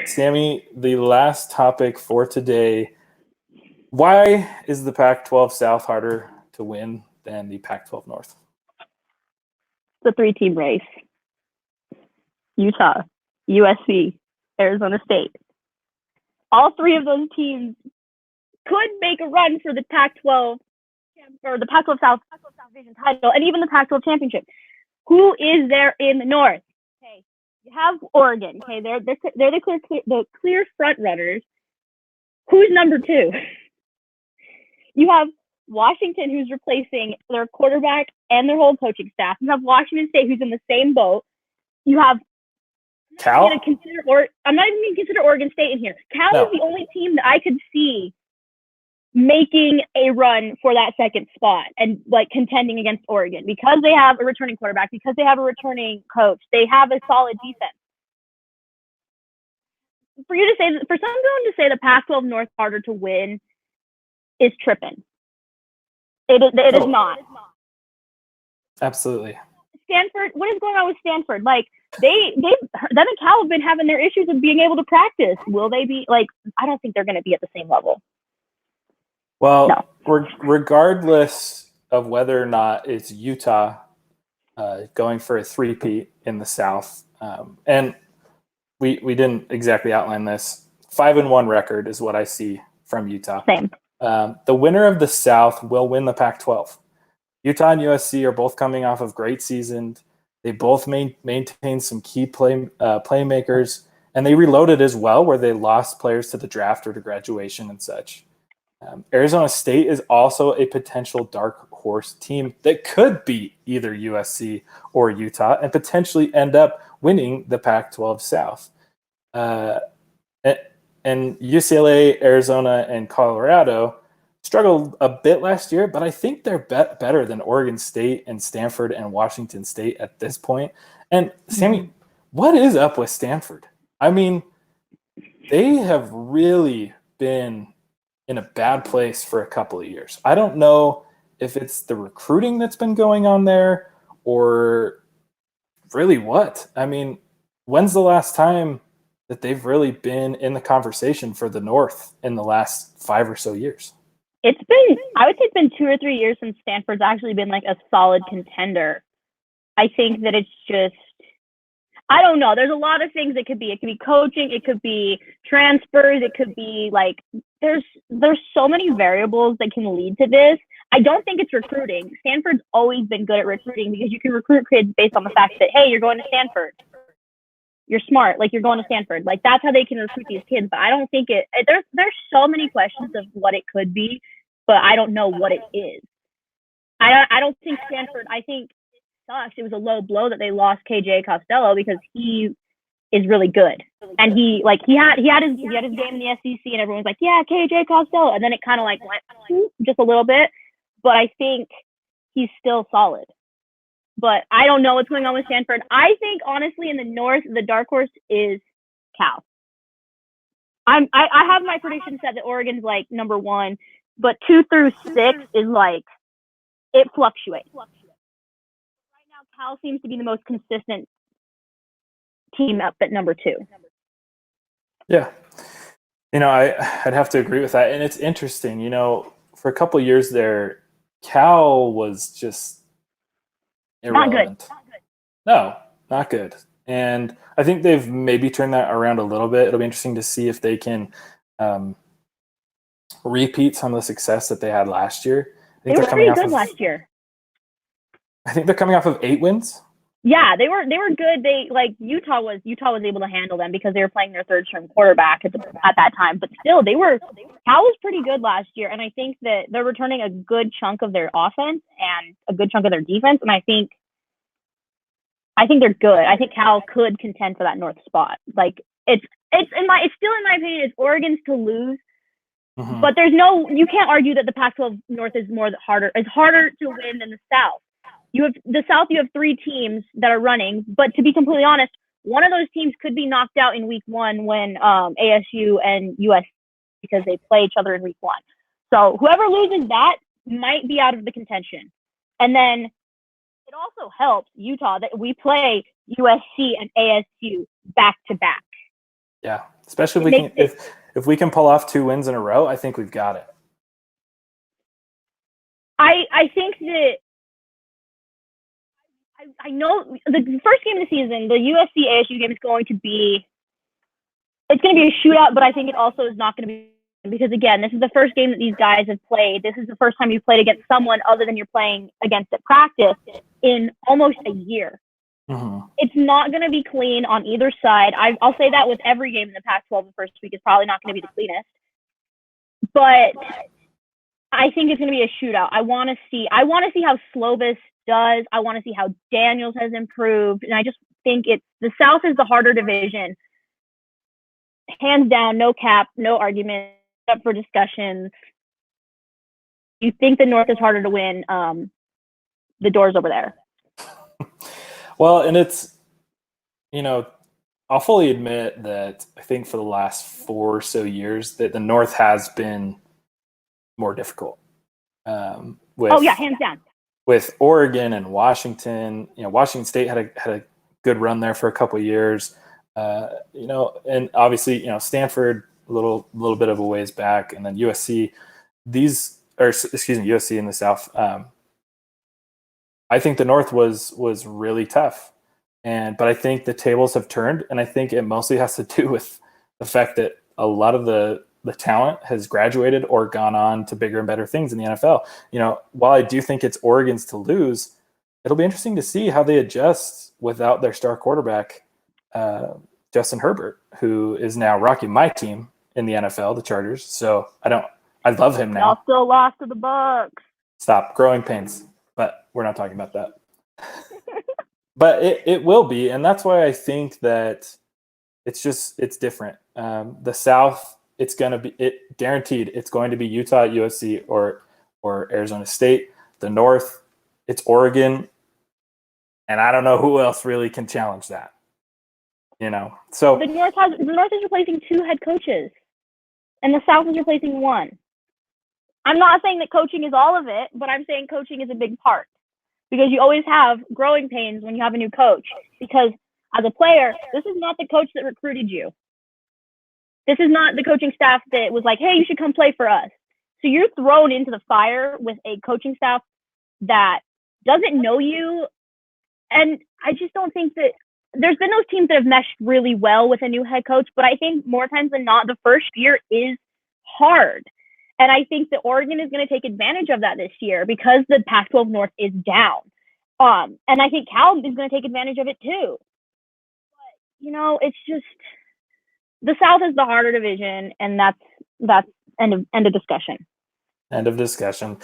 Sammy, the last topic for today. Why is the Pac-12 South harder to win than the Pac-12 North? It's a 3-team race. Utah, USC, Arizona State. All three of those teams could make a run for the Pac-12 or the Pac-12 South division title, and even the Pac-12 championship. Who is there in the North? Okay, you have Oregon. Okay, they're the clear front runners. Who's number two? You have Washington, who's replacing their quarterback and their whole coaching staff. You have Washington State, who's in the same boat. You have Cal? I'm not even going to consider Oregon State in here. Cal is the only team that I could see making a run for that second spot and like contending against Oregon because they have a returning quarterback, because they have a returning coach. They have a solid defense. For someone to say the Pac-12 North harder to win is tripping. It is not. Absolutely. Stanford, what is going on with Stanford? Like them and Cal have been having their issues of being able to practice. Will they be like? I don't think they're going to be at the same level. Well, no. Regardless of whether or not it's Utah going for a three-peat in the South, and we didn't exactly outline this. 5-1 record is what I see from Utah. Same. The winner of the South will win the Pac-12. Utah and USC are both coming off of great seasons. They both maintained some key playmakers, and they reloaded as well, where they lost players to the draft or to graduation and such. Arizona State is also a potential dark horse team that could beat either USC or Utah and potentially end up winning the Pac-12 South. And UCLA, Arizona, and Colorado struggled a bit last year, but I think they're better than Oregon State and Stanford and Washington State at this point. And Sammy, what is up with Stanford? I mean, they have really been in a bad place for a couple of years. I don't know if it's the recruiting that's been going on there or really what. I mean, when's the last time that they've really been in the conversation for the North in the last 5 or so years? I would say it's been 2 or 3 years since Stanford's actually been like a solid contender. I think that it's just, I don't know. There's a lot of things it could be. It could be coaching. It could be transfers. It could be like, there's so many variables that can lead to this. I don't think it's recruiting. Stanford's always been good at recruiting because you can recruit kids based on the fact that, hey, you're going to Stanford. You're smart. Like, you're going to Stanford. Like, that's how they can recruit these kids. But I don't think there's so many questions of what it could be, but I don't know what it is. I don't think Stanford, I think it sucks. It was a low blow that they lost KJ Costello because he is really good. And he had his game in the SEC and everyone was like, yeah, KJ Costello. And then it kind of like went just a little bit. But I think he's still solid. But I don't know what's going on with Stanford. I think, honestly, in the North, the dark horse is Cal. I have my prediction set that Oregon's, like, number 1. But 2 through 6 is, like, it fluctuates. Right now, Cal seems to be the most consistent team up at number 2. Yeah. I'd have to agree with that. And it's interesting, for a couple of years there, Cal was just irrelevant. Not good. No, not good. And I think they've maybe turned that around a little bit. It'll be interesting to see if they can repeat some of the success that they had last year. They were pretty good last year. I think they're coming off of 8 wins. Yeah, they were good. Utah was able to handle them because they were playing their third-string quarterback at that time. But still, Cal was pretty good last year, and I think that they're returning a good chunk of their offense and a good chunk of their defense. And I think they're good. I think Cal could contend for that North spot. Like it's still in my opinion, it's Oregon's to lose. Mm-hmm. But you can't argue that the Pac-12 North is harder to win than the South. You have 3 teams that are running, but to be completely honest, one of those teams could be knocked out in week 1 when ASU and USC, because they play each other in week 1. So whoever loses that might be out of the contention. And then it also helps Utah that we play USC and ASU back to back. Yeah, Especially if we can pull off 2 wins in a row, I think we've got it. I think that I know the first game of the season, the USC ASU game is going to be a shootout, but I think it also is not going to be, because again, this is the first game that these guys have played. This is the first time you've played against someone other than you're playing against at practice in almost a year. Mm-hmm. It's not going to be clean on either side. I'll say that with every game in the Pac-12 the first week is probably not going to be the cleanest. But I think it's going to be a shootout. I want to see how Slovis does. I want to see how Daniels has improved. And I just think the South is the harder division. Hands down, no cap, no argument, up for discussions. You think the North is harder to win, the door's over there. Well, and it's, I'll fully admit that I think for the last 4 or so years that the North has been more difficult. Hands down. With Oregon and Washington, Washington State had a good run there for a couple of years. And obviously, Stanford a little bit of a ways back, and then USC. USC in the South. I think the North was really tough, but I think the tables have turned, and I think it mostly has to do with the fact that a lot of the talent has graduated or gone on to bigger and better things in the NFL. While I do think it's Oregon's to lose, it'll be interesting to see how they adjust without their star quarterback, Justin Herbert, who is now rocking my team in the NFL, the Chargers. So I love him now. Y'all still lost to the Bucs. Stop, growing pains, but we're not talking about that. But it will be, and that's why I think that it's different. The South, it's going to be guaranteed. It's going to be Utah, USC, or Arizona State. The North, it's Oregon, and I don't know who else really can challenge that. So the North is replacing 2 head coaches, and the South is replacing 1. I'm not saying that coaching is all of it, but I'm saying coaching is a big part, because you always have growing pains when you have a new coach, because as a player, this is not the coach that recruited you. This is not the coaching staff that was like, hey, you should come play for us. So you're thrown into the fire with a coaching staff that doesn't know you. And I just don't think that there's been those teams that have meshed really well with a new head coach, but I think more times than not, the first year is hard. And I think that Oregon is going to take advantage of that this year because the Pac-12 North is down. And I think Cal is going to take advantage of it too. But, it's just the South is the harder division, and that's end of discussion. End of discussion.